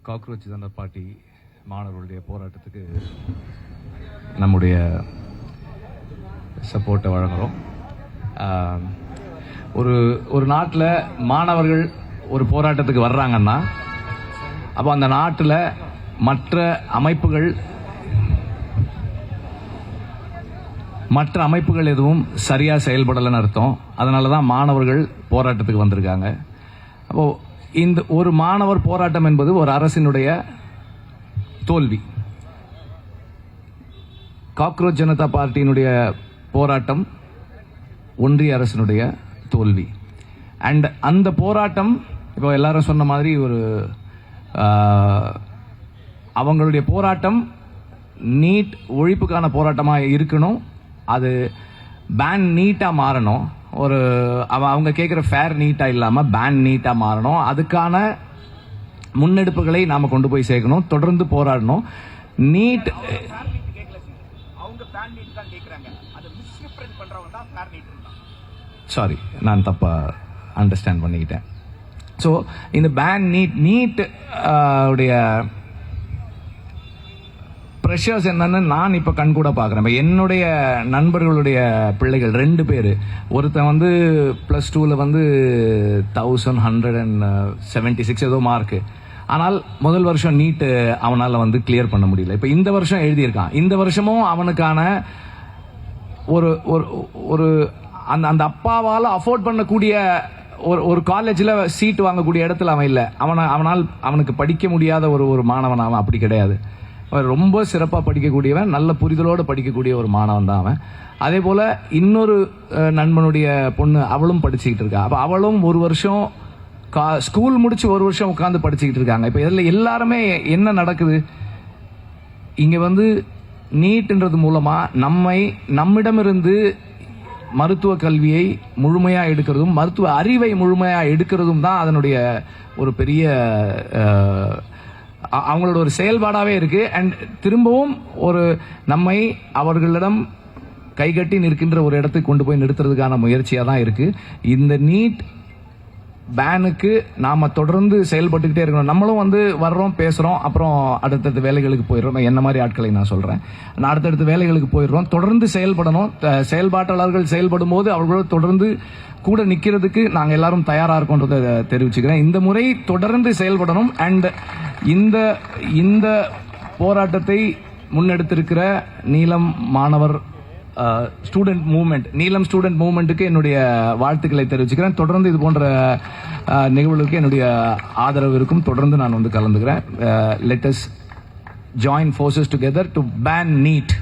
Cockroach Janata party மாணவர்களுடைய போராட்டத்துக்கு நம்முடைய சப்போர்ட்டை வழங்குகிறோம். ஒரு நாட்டில் மாணவர்கள் ஒரு போராட்டத்துக்கு வர்றாங்கன்னா அப்போ அந்த நாட்டில் மற்ற அமைப்புகள் எதுவும் சரியாக செயல்படலைன்னு அர்த்தம். அதனால தான் மாணவர்கள் போராட்டத்துக்கு வந்திருக்காங்க. அப்போ இந்த ஒரு மாணவர் போராட்டம் என்பது ஒரு அரசினுடைய தோல்வி. காக்ரோச் ஜனதா பார்ட்டியினுடைய போராட்டம் ஒன்றிய அரசினுடைய தோல்வி. அண்ட் அந்த போராட்டம் இப்போ எல்லாரும் சொன்ன மாதிரி அவங்களுடைய போராட்டம் நீட் ஒழிப்புக்கான போராட்டமாக இருக்கணும். அது பேன் நீட்டாக மாறணும். அவங்க கேட்குற ஃபேர் நீட்டாக இல்லாமல் பேன் நீட்டாக மாறணும். அதுக்கான முன்னெடுப்புகளை நாம் கொண்டு போய் சேர்க்கணும். தொடர்ந்து போராடணும். நீட் சாரி, நான் தப்பாக அண்டர்ஸ்டாண்ட் பண்ணிக்கிட்டேன். ஸோ இந்த பேன் நீட் உடைய ப்ரெஷர்ஸ் என்னன்னு நான் இப்போ கண்கூட பார்க்குறேன். இப்போ என்னுடைய நண்பர்களுடைய பிள்ளைகள் 2 பேர், ஒருத்தன் +2ல் 1176 ஏதோ மார்க்கு. ஆனால் முதல் வருஷம் நீட்டு அவனால் கிளியர் பண்ண முடியல. இப்போ இந்த வருஷம் எழுதியிருக்கான். இந்த வருஷமும் அவனுக்கான ஒரு அந்த அப்பாவால் அஃபோர்ட் பண்ணக்கூடிய ஒரு காலேஜில் சீட் வாங்கக்கூடிய இடத்துல அவன் இல்லை. அவனுக்கு படிக்க முடியாத ஒரு மாணவன் அவன். அப்படி கிடையாது. ரொம்ப சிறப்பாக படிக்கக்கூடியவன், நல்ல புரிதலோடு படிக்கக்கூடிய ஒரு மாணவன் தான் அவன். அதே போல் இன்னொரு நண்பனுடைய பொண்ணு, அவளும் படிச்சுக்கிட்டு இருக்கா. அப்போ அவளும் ஒரு வருஷம் ஸ்கூல் முடிச்சு ஒரு வருஷம் உட்காந்து படிச்சுக்கிட்டு இருக்காங்க. இப்போ இதில் எல்லாருமே என்ன நடக்குது? இங்கே நீட்ன்றது மூலமாக நம்மிடமிருந்து மருத்துவ கல்வியை முழுமையாக எடுக்கிறதும் மருத்துவ அறிவை முழுமையாக எடுக்கிறதும் தான் அதனுடைய ஒரு பெரிய அவங்களோட ஒரு செயல்பாடாகவே இருக்கு. அண்ட் திரும்பவும் நம்மை அவர்களிடம் கைகட்டி நிற்கின்ற ஒரு இடத்துக்கு கொண்டு போய் நிறுத்துறதுக்கான முயற்சியாக தான் இருக்கு. இந்த நீட் பேனுக்கு நாம தொடர்ந்து செயல்பட்டுக்கிட்டே இருக்கணும். நம்மளும் வர்றோம், பேசுறோம், அப்புறம் அடுத்தடுத்த வேலைகளுக்கு போயிடுறோம். என்ன மாதிரி ஆட்களை நான் சொல்றேன், அடுத்தடுத்த வேலைகளுக்கு போயிடுறோம். தொடர்ந்து செயல்படணும். செயல்பாட்டாளர்கள் செயல்படும் போது அவர்களோட தொடர்ந்து கூட நிக்கிறதுக்கு நாங்க எல்லாரும் தயாரா இருக்கோன்றதை தெரிவிச்சுக்கிறேன். இந்த முறை தொடர்ந்து செயல்படணும். அண்ட் இந்த போராட்டத்தை முன்னெடுத்திருக்கிற நீலம் மாணவர் ஸ்டூடெண்ட் மூவ்மெண்ட்டுக்கு என்னுடைய வாழ்த்துக்களை தெரிவிச்சுக்கிறேன். தொடர்ந்து இது போன்ற நிகழ்வுகளுக்கு என்னுடைய ஆதரவு இருக்கும். தொடர்ந்து நான் கலந்துக்கிறேன். Let us join forces together to ban NEET.